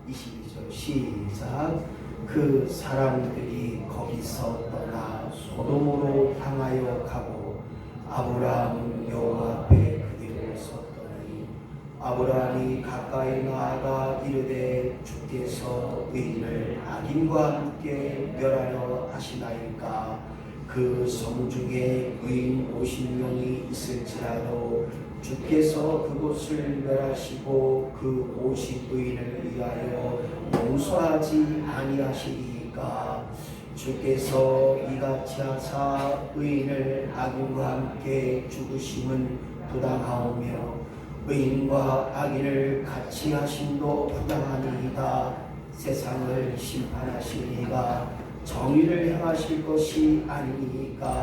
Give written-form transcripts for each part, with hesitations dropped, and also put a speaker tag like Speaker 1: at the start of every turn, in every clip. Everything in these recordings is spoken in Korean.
Speaker 1: 22절 시작. 그 사람들이 거기서 떠나 소돔으로 향하여 가고 아브라함은 여호와 앞에 그대로 섰더니 아브라함이 가까이 나아가 이르되 주께서 의인을 악인과 함께 멸하려 하시나이까. 그 성 중에 의인 50명이 있을지라도 주께서 그곳을 멸하시고 그 50의인을 위하여 용서하지 아니하시리이까. 주께서 이같이 하사 의인을 악인과 함께 죽으심은 부당하오며 의인과 악인을 같이 하심도 부당하니이다. 세상을 심판하시리가 정의를 행하실 것이 아니니까.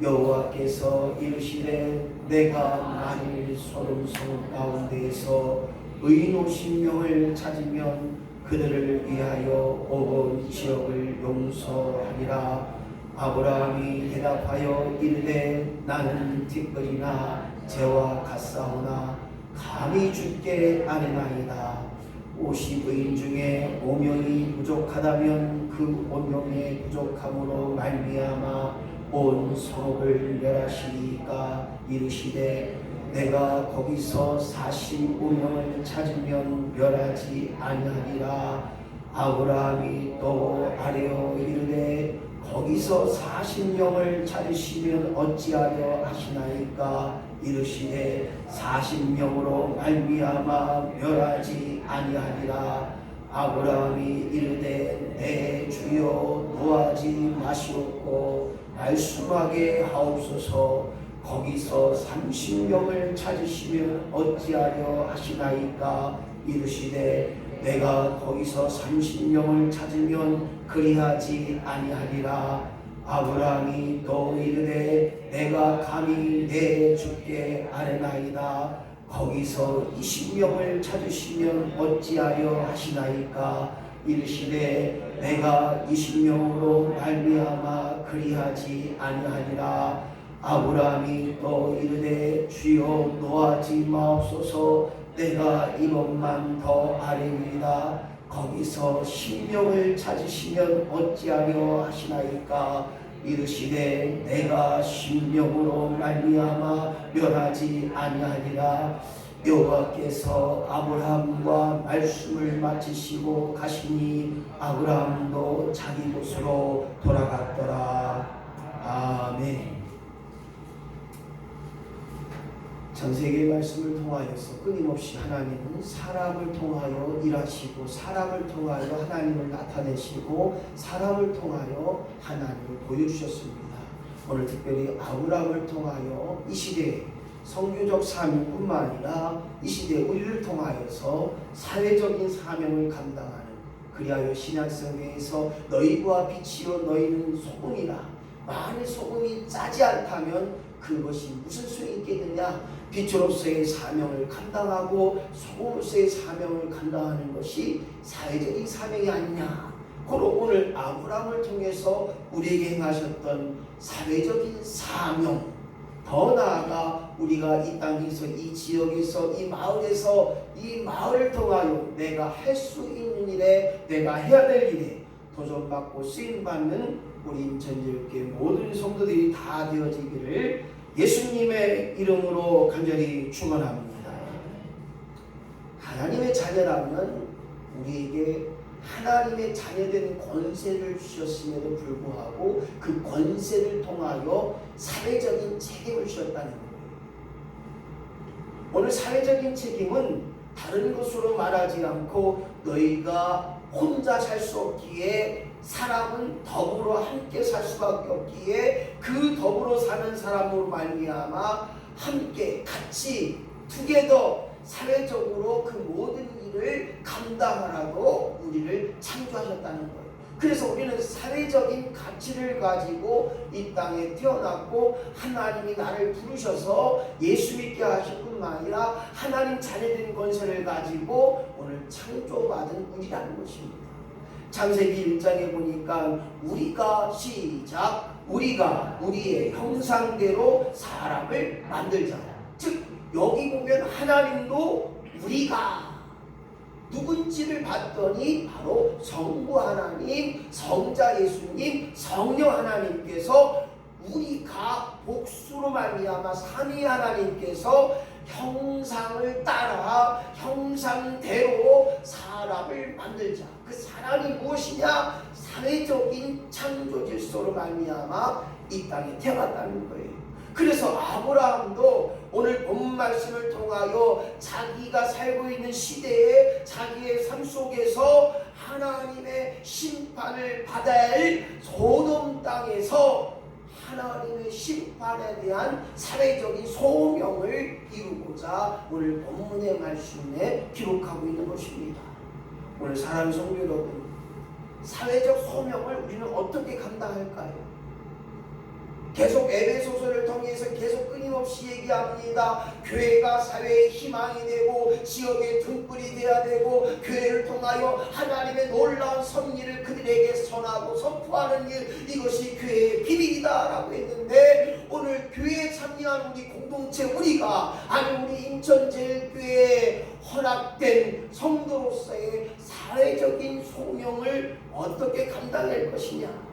Speaker 1: 여호와께서 이르시되 내가 만일 소돔성 가운데에서 의인 50명을 찾으면 그들을 위하여 온 지역을 용서하리라. 아브라함이 대답하여 이르되 나는 티끌이나 재와 같사오나 감히 주께 아뢰나이다. 50의인 중에 5명이 부족하다면 그 5명의 부족함으로 말미암아 온 성읍을 멸하시리까. 이르시되 내가 거기서 45명을 찾으면 멸하지 아니하리라. 아브라함이 또 아뢰어 이르되 거기서 40명을 찾으시면 어찌하려 하시나이까. 이르시되 40명으로 말미암아 멸하지 아니하리라. 아브라함이 이르되 내 주여 노하지 마시옵고 말씀하게 하옵소서. 거기서 30명을 찾으시면 어찌하려 하시나이까. 이르시되 내가 거기서 30명을 찾으면 그리하지 아니하리라. 아브라함이 또 이르되 내가 감히 내 주께 아뢰나이다. 거기서 20명을 찾으시면 어찌하려 하시나이까. 이르시되 내가 20명으로 말미암아 그리하지 아니하리라. 아브라함이 또 이르되 주여 노하지 마옵소서. 내가 이것만 더 아뢰리이다. 거기서 10명을 찾으시면 어찌하려 하시나이까. 이르시되 내가 10명으로 말미암아 멸하지 아니하리라. 여호와께서 아브라함과 말씀을 마치시고 가시니 아브라함도 자기 곳으로 돌아갔더라. 아멘. 전세계의 말씀을 통하여서 끊임없이 하나님은 사람을 통하여 일하시고 사람을 통하여 하나님을 나타내시고 사람을 통하여 하나님을 보여주셨습니다. 오늘 특별히 아브라함을 통하여 이 시대에 선교적 사명뿐만 아니라 이 시대에 우리를 통하여서 사회적인 사명을 감당하는, 그리하여 신약성경에서 너희와 빛이요 너희는 소금이라. 만일 소금이 짜지 않다면 그것이 무슨 소용이 있겠느냐. 빛으로서의 사명을 감당하고 소금으로서의 사명을 감당하는 것이 사회적인 사명이 아니냐. 그리고 오늘 아브라함을 통해서 우리에게 행하셨던 사회적인 사명, 더 나아가 우리가 이 땅에서 이 지역에서 이 마을에서 이 마을을 통하여 내가 할 수 있는 일에, 내가 해야 될 일에 도전받고 쓰임받는 우리 인천교회 모든 성도들이 다 되어지기를 예수님의 이름으로 간절히 축원합니다. 하나님의 자녀라면 우리에게 하나님의 자녀된 권세를 주셨음에도 불구하고 그 권세를 통하여 사회적인 책임을 주셨다는 거예요. 오늘 사회적인 책임은 다른 것으로 말하지 않고 너희가 혼자 살 수 없기에 사람은 더불어 함께 살 수밖에 없기에 그 더불어 사는 사람으로 말미암아 함께 같이 투게더 사회적으로 그 모든 일을 감당하라고 우리를 창조하셨다는 거예요. 그래서 우리는 사회적인 가치를 가지고 이 땅에 태어났고 하나님이 나를 부르셔서 예수 믿게 하실 뿐만 아니라 하나님 자녀된 권세를 가지고 오늘 창조받은 우리라는 것입니다. 창세기 1장에 보니까 우리가 시작 우리가 우리의 형상대로 사람을 만들자. 즉 여기 보면 하나님도 우리가 누군지 편지를 받더니 바로 성부 하나님, 성자 예수님, 성령 하나님께서 우리가 복수로 말미암아 삼위 하나님께서 형상을 따라 형상대로 사람을 만들자. 그 사람이 무엇이냐? 사회적인 창조 질서로 말미암아 이 땅에 태어났다는 거예요. 그래서 아브라함도 오늘 본 말씀을 통하여 자기가 살고 있는 시대에 자기의 삶 속에서 하나님의 심판을 받아야 할 소돔 땅에서 하나님의 심판에 대한 사회적인 소명을 이루고자 오늘 본문의 말씀에 기록하고 있는 것입니다. 오늘 사랑하는 성도 여러분, 사회적 소명을 우리는 어떻게 감당할까요? 계속 에베소서를 통해서 계속 끊임없이 얘기합니다. 교회가 사회의 희망이 되고 지역의 등불이 되어야 되고 교회를 통하여 하나님의 놀라운 섭리를 그들에게 전하고 선포하는 일, 이것이 교회의 비밀이다 라고 했는데, 오늘 교회에 참여한 우리 공동체, 우리가 아니 우리 인천제일교회에 허락된 성도로서의 사회적인 소명을 어떻게 감당할 것이냐.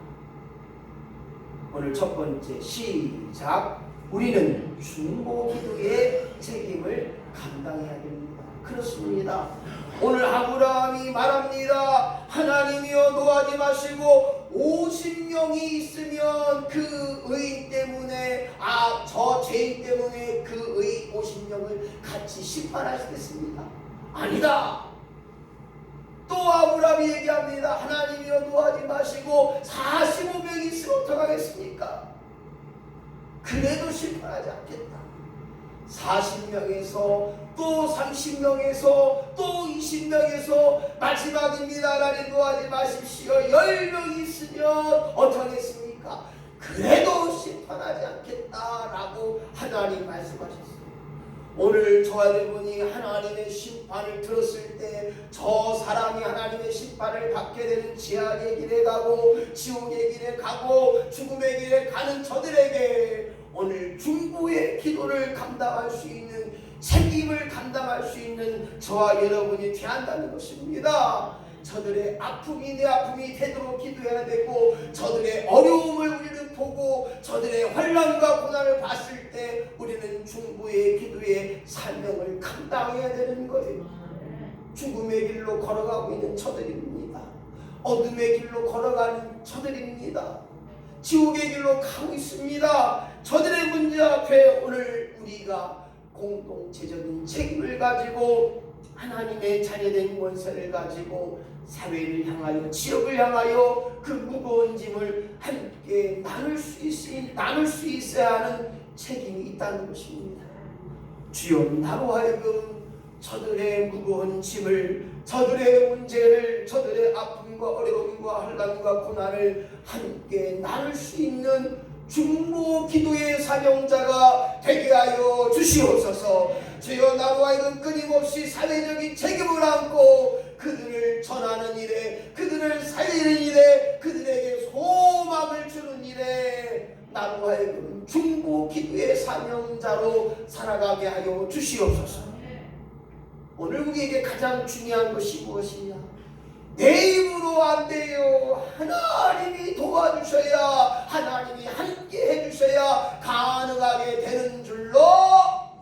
Speaker 1: 오늘 첫 번째 시작. 우리는 중보기도의 책임을 감당해야 됩니다. 그렇습니다. 오늘 아브라함이 말합니다. 하나님이여 노하지 마시고 50명이 있으면 그 의인 때문에 저 죄인 때문에 그 의인 50명을 같이 심판하시겠습니까? 아니다. 또 아브라함이 얘기합니다. 하나님이여 노하지 마시고 45명이 있으면 어떡하겠습니까? 그래도 심판하지 않겠다. 40명에서 또 30명에서 또 20명에서 마지막입니다. 하나님 노하지 마십시오. 10명이 있으면 어떡하겠습니까? 그래도 심판하지 않겠다라고 하나님 말씀하셨습니다. 오늘 저와 여러분이 하나님의 심판을 들었을 때 저 사람이 하나님의 심판을 받게 되는 지옥의 길에 가고 지옥의 길에 가고 죽음의 길에 가는 저들에게 오늘 중보의 기도를 감당할 수 있는, 책임을 감당할 수 있는 저와 여러분이 되한다는 것입니다. 저들의 아픔이 내 아픔이 되도록 기도해야 되고, 저들의 어려움을 우리는 보고 저들의 환난과 고난을 봤을 때 우리는 중보의 기도의 사명을 감당해야 되는 거예요. 죽음의 길로 걸어가고 있는 저들입니다. 어둠의 길로 걸어가는 저들입니다. 지옥의 길로 가고 있습니다. 저들의 문제 앞에 오늘 우리가 공동체적인 책임을 가지고 하나님의 자녀된 권세를 가지고 사회를 향하여 지역을 향하여 그 무거운 짐을 함께 나눌 수 있어야 하는 책임이 있다는 것입니다. 주여 나로 하여금 저들의 무거운 짐을, 저들의 문제를, 저들의 아픔과 어려움과 환난과 고난을 함께 나눌 수 있는 중보 기도의 사명자가 되게 하여 주시옵소서. 주여 나로 하여금 끊임없이 사회적인 책임을 안고 그들을 전하는 일에, 그들을 살리는 일에, 그들에게 소망을 주는 일에 나로 하여금 중보 기도의 사명자로 살아가게 하여 주시옵소서. 오늘 우리에게 가장 중요한 것이 무엇이냐? 내 힘으로 안 돼요. 하나님이 도와주셔야, 하나님이 함께 해주셔야 가능하게 되는 줄로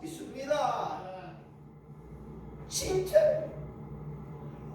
Speaker 1: 믿습니다. 진짜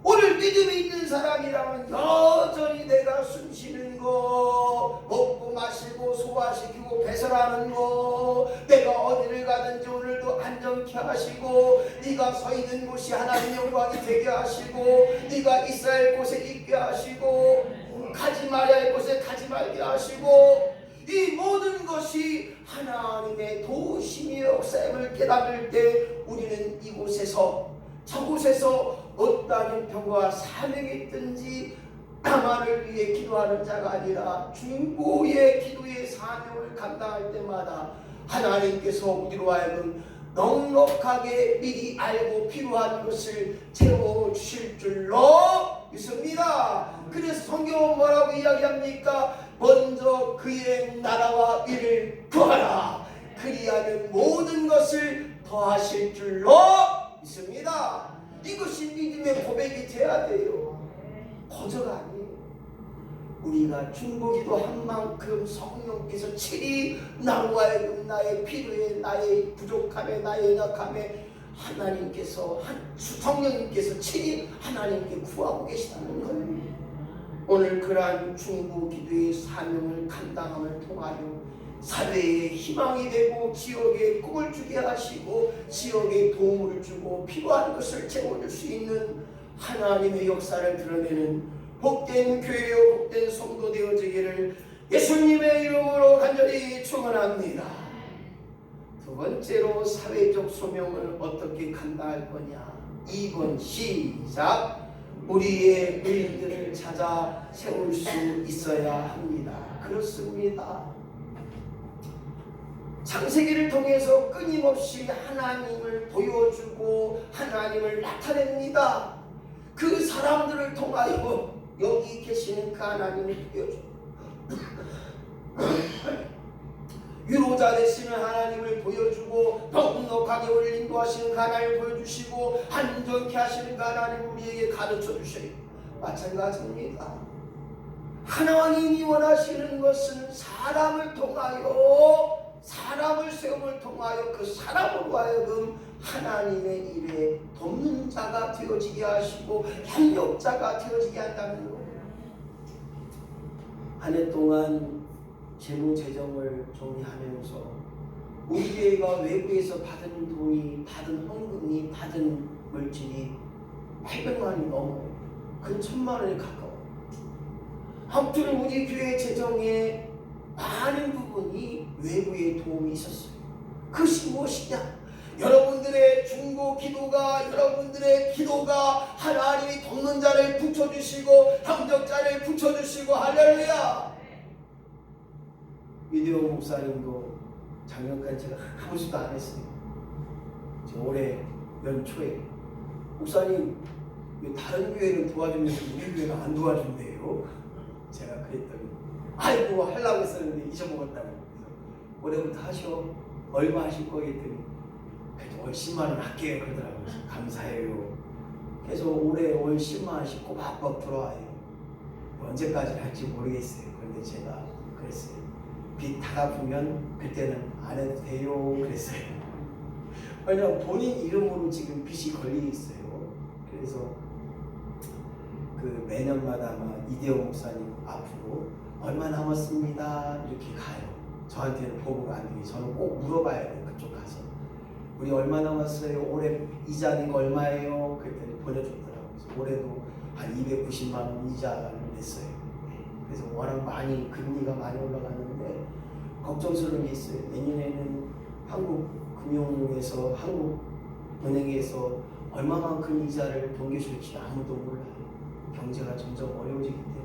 Speaker 1: 오늘 믿음이 있는 사람이라면 여전히 내가 숨 쉬는 거, 먹고 마시고 소화시키고 배설하는 거, 내가 어디를 가든지 오늘도 안전케 하시고, 네가 서 있는 곳이 하나님 영광이 되게 하시고, 네가 있어야 할 곳에 있게 하시고, 가지 말아야 할 곳에 가지 말게 하시고, 이 모든 것이 하나님의 도우심의 역사임을 깨달을 때 우리는 이곳에서 저곳에서 어떠한 병과 사명이 있든지 나만을 위해 기도하는 자가 아니라 중보의 기도의 사명을 감당할 때마다 하나님께서 우리로 하여금 넉넉하게 미리 알고 필요한 것을 채워주실 줄로 믿습니다. 그래서 성경은 뭐라고 이야기합니까? 먼저 그의 나라와 의를 구하라. 그리하면 모든 것을 더하실 줄로 믿습니다. 이것이 믿음의 고백이 돼야 돼요. 거저가 아니에요. 우리가 중보기도 한 만큼 성령께서 친히 나와 하여금 나의 필요에, 나의 부족함에, 나의 약함에 하나님께서, 성령님께서 친히 하나님께 구하고 계시다는 거예요. 오늘 그러한 중보기도의 사명을 감당함을 통하여 사회에 희망이 되고 지역에 꿈을 주게 하시고 지역에 도움을 주고 필요한 것을 채워줄 수 있는 하나님의 역사를 드러내는 복된 교회요 복된 성도 되어지기를 예수님의 이름으로 간절히 축원합니다. 두 번째로 사회적 소명을 어떻게 감당할 거냐. 2번 시작. 우리의 의인들을 찾아 세울 수 있어야 합니다. 그렇습니다. 창세기를 통해서 끊임없이 하나님을 보여주고 하나님을 나타냅니다. 그 사람들을 통하여 여기 계시는 그 하나님을 보여줍니다. 유로자 되시는 하나님을 보여주고 넉넉하게 우리를 인도하시는 그 하나님을 보여주시고 안전케 하시는 그 하나님을 우리에게 가르쳐 주셔요. 마찬가지입니다. 하나님이 원하시는 것은 사람을 통하여, 사람을 세움을 통하여 그 사람으로 하여금 하나님의 일에 돕는 자가 되어지게 하시고 협력자가 되어지게 한다는 거예요. 한 해 동안 재무재정을 정리하면서 우리 교회가 외부에서 받은 돈이, 받은 헌금이, 받은 물질이 800만 원이 넘어요. 근 1000만 원이 가까워요. 아무튼 우리 교회 재정에 많은 부분이 외부의 도움이 있었어요. 그것이 무엇이냐? 여러분들의 중보 기도가, 여러분들의 기도가 하나님이 돕는 자를 붙여주시고 협력자를 붙여주시고 할렐루야. 이대호 목사님도 작년까지 제가 아무것도 안 했어요. 올해 연초에 목사님 왜 다른 교회는 도와주면서 우리 교회가 안 도와준대요. 제가 그랬더니 아이고 하려고 했었는데 잊어먹었다고. 그래서 올해부터 하셔. 얼마 하실 거예요? 했더니 그래도 월 10만 원 할게요 그러더라고요. 감사해요. 그래서 올해 월 10만 원씩 꼬박꼬박 들어와요. 언제까지 할지 모르겠어요. 그런데 제가 그랬어요. 빚 다 갚으면 그때는 안 해도 돼요 그랬어요. 왜냐면 본인 이름으로 지금 빚이 걸려 있어요. 그래서 그 매년마다 아마 이대호 목사님 앞으로 얼마 남았습니다 이렇게 가요. 저한테는 보고가 안 되게 저는 꼭 물어봐야 돼요. 그쪽 가서 우리 얼마 남았어요? 올해 이자 낸 거 얼마예요? 그랬더니 보내줬더라고요. 그래서 올해도 한 290만 원 이자를 냈어요. 그래서 워낙 많이 금리가 많이 올라갔는데 걱정스러운 게 있어요. 내년에는 한국금융에서, 한국은행에서 얼마만큼 이자를 동계줄지 아무도 몰라요. 경제가 점점 어려워지기 때문에.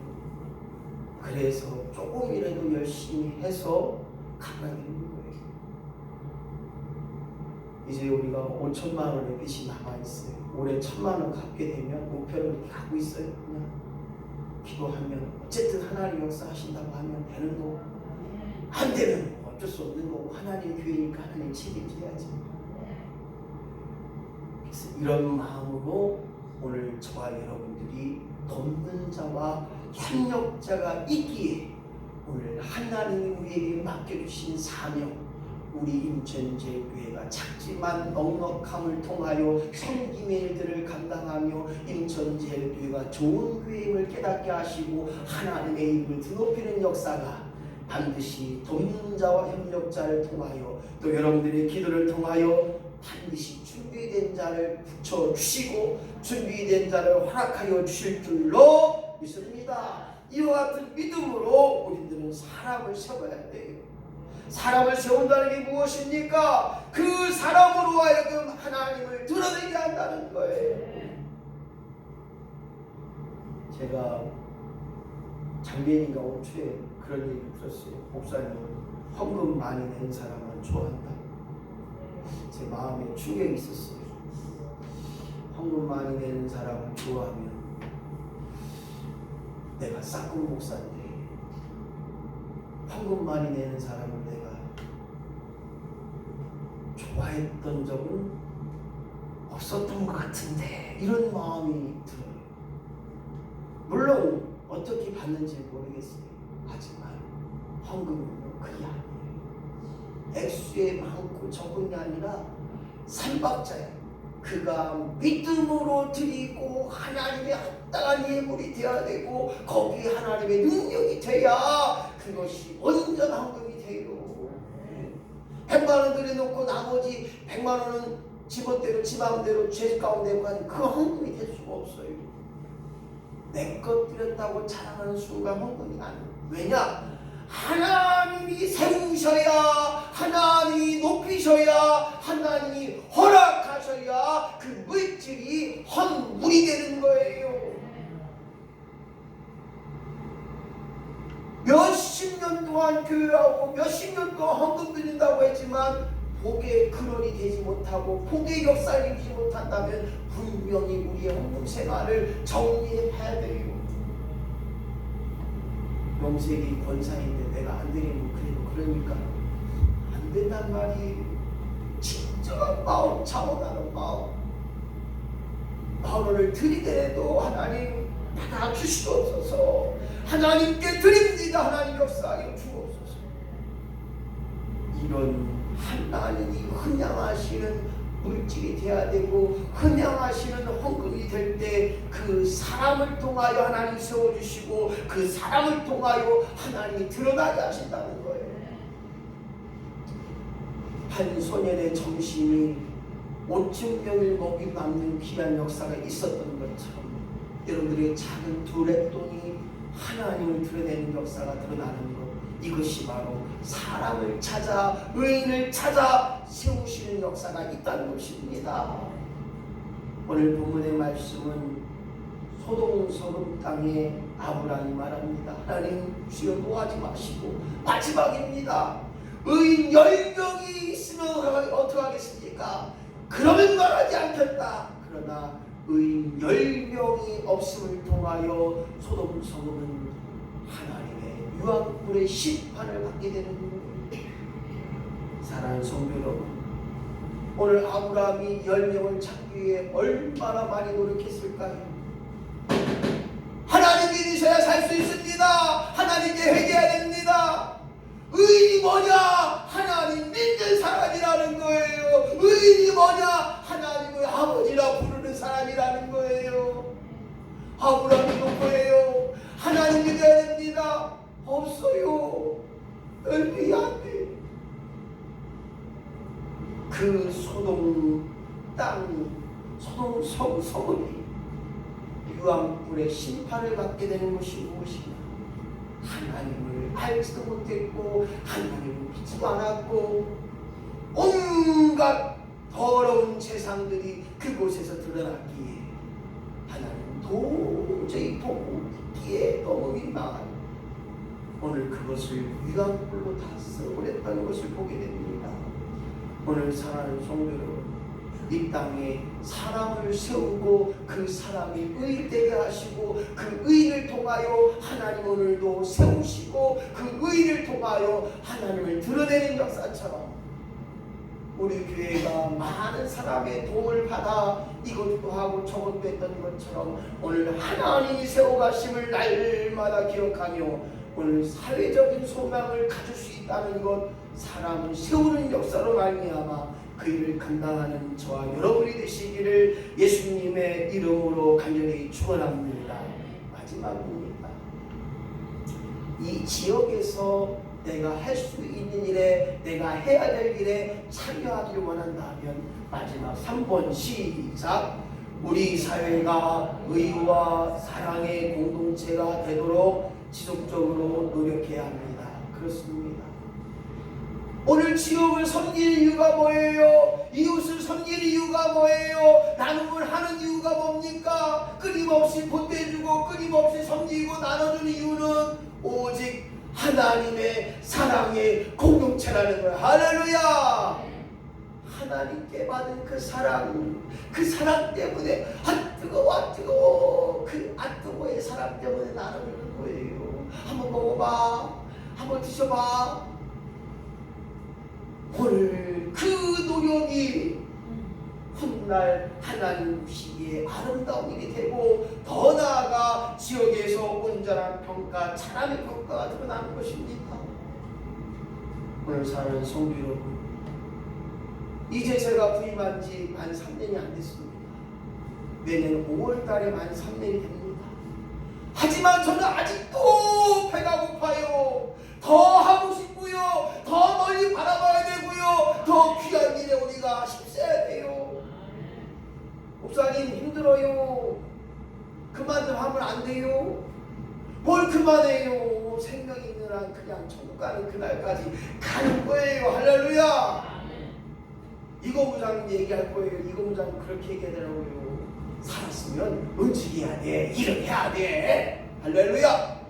Speaker 1: 그래서 조금이라도 열심히 해서 갚아야 되는 거예요. 이제 우리가 5천만 원의 빚이 남아있어요. 올해 1,000만 원 갚게 되면 목표를 이렇게 하고 있어요. 그냥 기도하면 어쨌든 하나님 역사하신다고 하면 되는 거고 안 되면 어쩔 수 없는 거고 하나님 교회니까 하나님 책임져야지. 그래서 이런 마음으로 오늘 저와 여러분들이 돕는 자와 협력자가 있기에 오늘 하나님이 우리에게 맡겨주신 사명, 우리 인천제일교회가 작지만 넉넉함을 통하여 섬김의 일들을 감당하며 인천제일교회가 좋은 교회임을 깨닫게 하시고 하나님의 이름을 드높이는 역사가 반드시 돕는 자와 협력자를 통하여 또 여러분들의 기도를 통하여 반드시 준비된 자를 붙여주시고 준비된 자를 허락하여 주실 줄로 믿습니다. 이와 같은 믿음으로 우리들은 사람을 세워야 돼요. 사람을 세운다는 게 무엇입니까? 그 사람으로 하여금 하나님을 드러내게 한다는 거예요. 제가 작년인가 올 초에 그런 얘기를 들었어요. 목사님은 헌금 많이 낸 사람을 좋아한다. 제 마음에 충격이 있었어요. 헌금 많이 내는 사람을 좋아하면 내가 싹군 목사인데 헌금 많이 내는 사람을 내가 좋아했던 적은 없었던 것 같은데 이런 마음이 들어요. 물론 어떻게 받는지 모르겠어요. 하지만 헌금은 그게 아니에요. 액수에 많고 적은 게 아니라 삼박자예요. 그가 믿음으로 드리고 하나님의 합당한 예물이 되어야 되고 거기에 하나님의 능력이 돼야 그것이 온전한 헌금이 돼요. 100만 원 들여놓고 나머지 100만 원은 지멋대로 지 마음대로 죄 가운데 가는 그 헌금이 될 수가 없어요. 내 것 드렸다고 자랑하는 순간 헌금이 아니에요. 왜냐? 하나님이 세우셔야, 하나님이 높이셔야, 하나님이 허락하셔야 그 물질이 헌물이 되는 거예요. 몇십 년 동안 교회하고 몇십 년 동안 헌금 드린다고 했지만 복의 근원이 되지 못하고 복의 역사를 이루지 못한다면 분명히 우리의 헌금 생활을 정리해 봐야 돼요. 명색이 권사인데 내가 안 드리면 그러니까 안 된단 말이에요. 진정한 마음, 차원하는 마음. 마음을 드리더라도 하나님 받아 주시옵소서. 하나님께 드립니다. 하나님 역사하여 주옵소서. 이런 하나님이 헌양하시는 물질이 돼야 되고 헌양하시는 헌금이 될 때 그 사람을 통하여 하나님 세워주시고 그 사람을 통하여 하나님이 드러나게 하신다는 거예요. 한 소년의 점심이 5천 명을 먹이 남는 귀한 역사가 있었던 것처럼 여러분들의 작은 두 랩돈이 하나님을 드러내는 역사가 드러나는 것, 이것이 바로 사람을 찾아 의인을 찾아 세우시는 역사가 있다는 것입니다. 오늘 본문의 말씀은 소돔 소금 땅에 아브라함이 말합니다. 하나님 주여 노하지 마시고 마지막입니다. 의인 10명이 있으면 어떻게 하겠습니까? 그러면 말하지 않겠다. 그러나 의인 10명이 없음을 통하여 소돔 소금은 하나님의 유황불의 심판을 받게 되는 거예요. 사랑하는 성도 여러분, 오늘 아브라함이 10명을 찾기 위해 얼마나 많이 노력했을까요? 하나님 믿으셔야 살 수 있습니다. 하나님께 회개해야 됩니다. 의인이 뭐냐? 하나님 믿는 사람이라는 거예요. 의인이 뭐냐? 하나님을 아버지라 부르는 사람이라는 거예요. 아브라함이 누구예요? 하나님 믿어야 됩니다. 없어요. 열매 안 돼. 그 소돔 땅, 소돔 성읍이 유황불의 심판을 받게 되는 것이 무엇이냐? 하나님을 알지도 못했고 하나님을 믿지도 않았고 온갖 더러운 재상들이 그곳에서 드러났기에 하나님 도저히 돕기에 너무 민망하니 오늘 그것을 유황불로 다 써버렸다는 것을 보게 됩니다. 오늘 사랑하는 성도 여러분, 이 땅에 사람을 세우고 그 사람이 의되게 하시고 그 의를 통하여 하나님 오늘도 세우시고 그 의를 통하여 하나님을 드러내는 역사처럼 우리 교회가 많은 사람의 도움을 받아 이것도 하고 저것도 했던 것처럼 오늘 하나님이 세워가심을 날마다 기억하며 오늘 사회적인 소망을 가질 수 있다는 것, 사람을 세우는 역사로 말미암아 그 일을 감당하는 저와 여러분이 되시기를 예수님의 이름으로 간절히 축원합니다. 마지막입니다. 이 지역에서 내가 할 수 있는 일에, 내가 해야 될 일에 참여하기를 원한다면 마지막 3번 시작. 우리 사회가 의와 사랑의 공동체가 되도록 지속적으로 노력해야 합니다. 그렇습니다. 오늘 지역을 섬길 이유가 뭐예요? 이웃을 섬길 이유가 뭐예요? 나눔을 하는 이유가 뭡니까? 끊임없이 보태주고 끊임없이 섬기고 나눠주는 이유는 오직 하나님의 사랑의 공동체라는 거예요. 할렐루야! 하나님께 받은 그 사랑 때문에 뜨거워 그 뜨거워의 사랑 때문에 나누는 거예요. 한번 먹어봐, 한번 드셔봐. 오늘 그 노력이 훗날 하나님 보시기에 아름다운 일이 되고 더 나아가 지역에서 온전한 평가, 사람의 평가가 드러나는 것입니다. 오늘 사는 성도 여러분, 이제 제가 부임한 지 만 3년이 안 됐습니다. 내년 5월 달에 만 3년이 됩니다. 하지만 저는 아직도 배가 고파요. 더 하고 싶고요. 더 멀리 바라봐야 되고요. 더 귀한 일에 우리가 힘써야 돼요. 목사님 힘들어요. 그만 좀 하면 안 돼요. 뭘 그만해요. 생명이 있는 한 그냥 천국 가는 그날까지 가는 거예요. 할렐루야. 이고부장 얘기할 거예요. 이고부장 그렇게 얘기하더라고요. 살았으면 움직여야 돼. 일을 해야 돼. 할렐루야.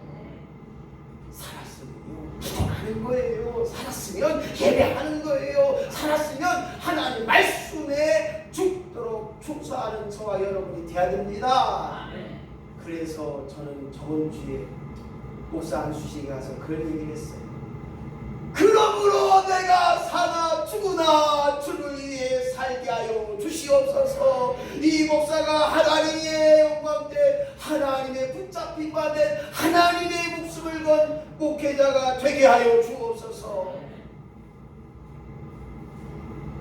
Speaker 1: 살았으면 기도하는 거예요. 살았으면 예배하는 거예요. 살았으면 하나님 말씀에 죽도록 충성하는 저와 여러분이 돼야 됩니다. 그래서 저는 저번 주에 목사 안수식에 가서 그런 얘기를 했어요. 그러므로 내가 사나 죽으나 주를 위해 살게 하여 주시옵소서. 이 목사가 하나님의 영광대 하나님의 붙잡힌 바 된 하나님의 목숨을 건 목회자가 되게 하여 주옵소서.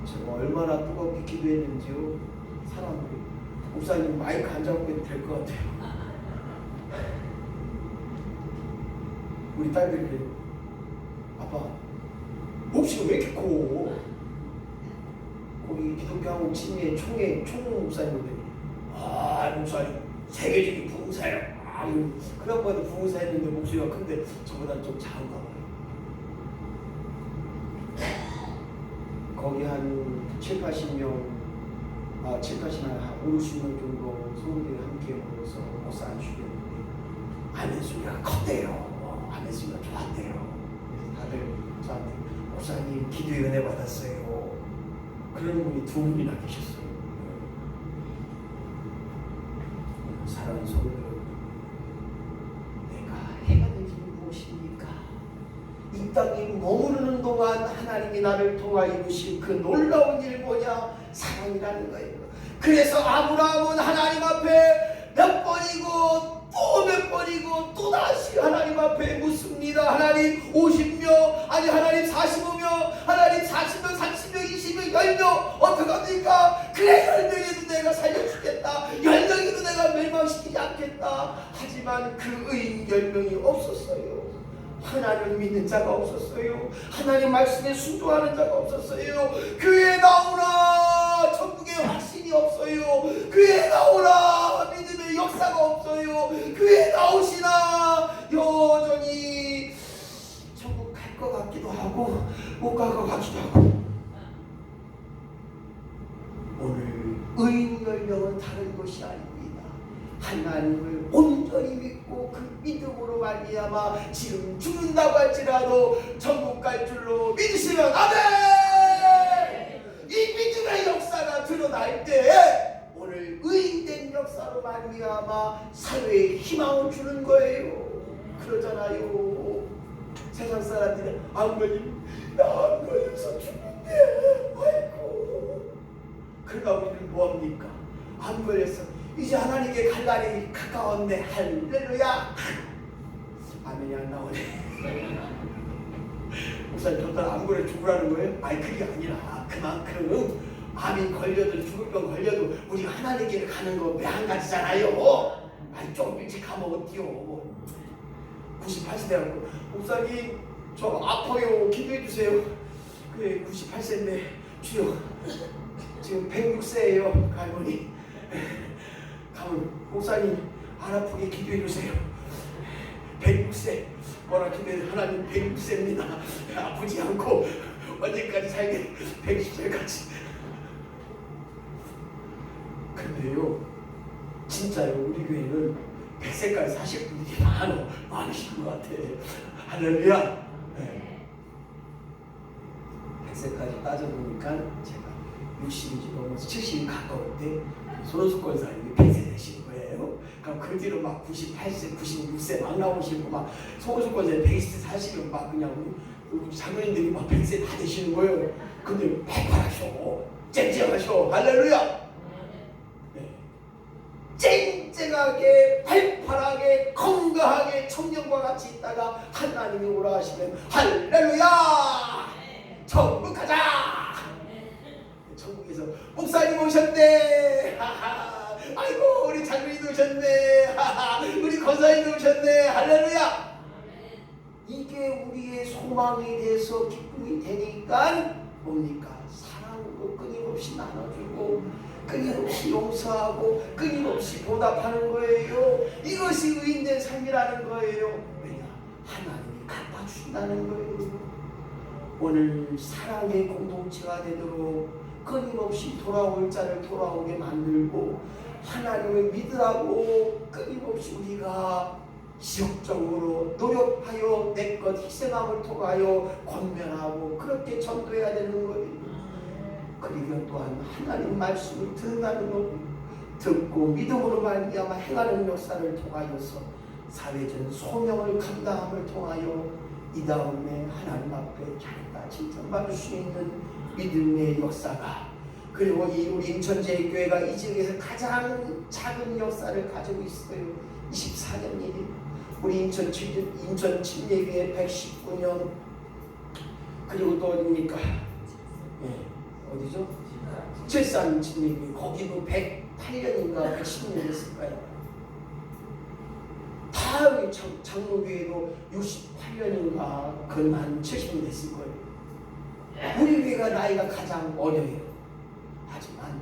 Speaker 1: 제가 얼마나 뜨겁게 기도했는지요. 사람들이 목사님 마이크 안 잡고 해도 될 것 같아요. 우리 딸들이 그래요. 아빠 목소리가 왜 이렇게 커? 거기 기독교 한국 친미의 총 목사님인데, 목사님 세계적인 부흥사예요. 그 양반도 부흥사했는데 목소리가 큰데 저보다 좀 작은가 봐요. 거기 한 7, 80명, 50명 정도 성도들이 함께 모여서 목사 안 주겠는데 아멘 소리가 컸대요. 아멘 소리가 좋았대요. 그래서 다들 저한테 목사님 기도의 은혜 받았어요. 그런 분이 2분이나 계셨어요. 사랑하는 성도 여러분, 내가 해야 될 일이 무엇입니까? 이 땅에 머무르는 동안 하나님이 나를 통하여 이루신 그 놀라운 일 뭐냐? 사랑이라는 거예요. 그래서 아브라함은 하나님 앞에 몇 번이고 또 몇 번이고 또 다시 하나님 앞에 묻습니다. 하나님 50명, 아니 하나님 45명, 하나님 40명, 30명, 20명, 10명 어떡합니까? 그래 10명에도 내가 살려주겠다. 10명에도 내가 멸망시키지 않겠다. 하지만 그 의인 10명이 없었어요. 하나님을 믿는 자가 없었어요. 하나님 말씀에 순종하는 자가 없었어요. 교회에 나오나 천국의 확신이 없어요. 교회에 나오나 믿음의 역사가 없어요. 교회에 나오시나 여전히 천국 갈 것 같기도 하고 못 갈 것 같기도 하고. 오늘 의인 10명은 다른 것이 아닙니다. 하나님을 온전히 믿고 그 믿음으로 말미암아 지금 죽는다고 할지라도 천국 갈 줄로 믿으시면 아멘! 이 믿음의 역사가 드러날 때 오늘 의인된 역사로 말미암아 사회에 희망을 주는 거예요. 그러잖아요. 세상 사람들이 안 걸리면 나 안 걸려서 죽는데 아이고. 그러나 우리는 뭐합니까? 안 걸려서 이제 하나님께 갈 날이 가까웠네. 할렐루야. 아멘이 안 나오네. 목사님 저들 안 걸려 죽으라는 거예요? 아니 그게 아니라 그만큼 암이 걸려도 죽을 건 걸려도 우리가 하나님께 가는 거 매한가지잖아요. 아니 조금 일찍 가면 어때요? 98세 되고 목사님 저 아파요. 기도해 주세요. 그래 98세인데 주여 지금 106세예요. 할머니. 가면 목사님 안 아프게 기도해 주세요. 106세 뭐라 기도해. 하나님 106세입니다. 아프지 않고 언제까지 살게 110세까지. 근데요 진짜요 우리 교회는 100세까지 사실 분들이 많으신 것 같아. 할렐루야. 네. 100세까지 따져보니까 제가 60인지 넘어서 70이 가까운데 손호수권 사님이 100세 되신 거예요. 그럼 그 뒤로 막 98세, 96세 막 나오시고 막 손호수권 사님 120세 사시면 막 그냥 우리 장로님들이 막 100세 다 되시는 거예요. 근데 발발하셔, 쨍쨍하셔. 할렐루야. 쨍쨍하게 발팔하게 건강하게 청년과 같이 있다가 하나님이 오라 하시면 할렐루야 천국 가자. 천국에서 목사님 오셨네. 아이고 우리 장로님 오셨네. 우리 권사님 오셨네. 할렐루야. 이게 우리의 소망이 돼서 기쁨이 되니까 뭡니까? 사랑으로 끊임없이 나눠주고 끊임없이 용서하고 끊임없이 보답하는 거예요. 이것이 의인된 삶이라는 거예요. 왜냐? 하나님이 갚아준다는 거예요. 오늘 사랑의 공동체가 되도록 끊임없이 돌아올 자를 돌아오게 만들고 하나님을 믿으라고 끊임없이 우리가 지속적으로 노력하여 내 것 희생함을 통하여 권면하고 그렇게 전도해야 되는 거예요. 그리고 또한 하나님 말씀을 듣는다는 것, 듣고 믿음으로 말미암아 행하는 역사를 통하여서 사회적 소명을 감당함을 통하여 이 다음에 하나님 앞에 잘다 칭찬받을 수 있는 믿음의 역사가, 그리고 이 우리 인천제일교회가 이 지역에서 가장 작은 역사를 가지고 있어요. 24년 일이 우리 인천 침례교회 119년, 그리고 또 어디입니까? 어디죠? 칠산 침례교회 거기도 108년인가 110년 됐을까요? 다음에 장로교회도 68년인가 한 70년 됐을 거예요. 우리 교회가 나이가 가장 어려요. 하지만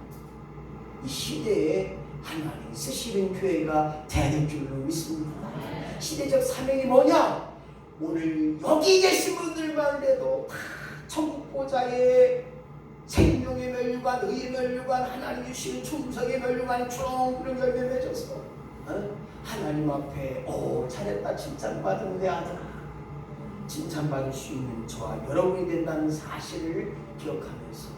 Speaker 1: 이 시대에 하나님 쓰시는 교회가 되는 줄로 믿습니다. 시대적 사명이 뭐냐? 오늘 여기 계신 분들만 해도 다 천국 보좌의 생명의 멸류관, 의의 멸류관, 하나님 주시는 충성의 멸류관이 주렁주렁 열매 맺어서 하나님 앞에 잘했다 칭찬받은 내 아들아, 칭찬받을 수 있는 저와 여러분이 된다는 사실을 기억하면서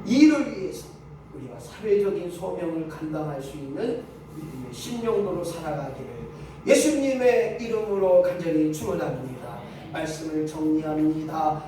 Speaker 1: 이를 위해서 우리가 사회적인 소명을 감당할 수 있는 믿음의 신령도로 살아가기를 예수님의 이름으로 간절히 축원합니다. 말씀을 정리합니다.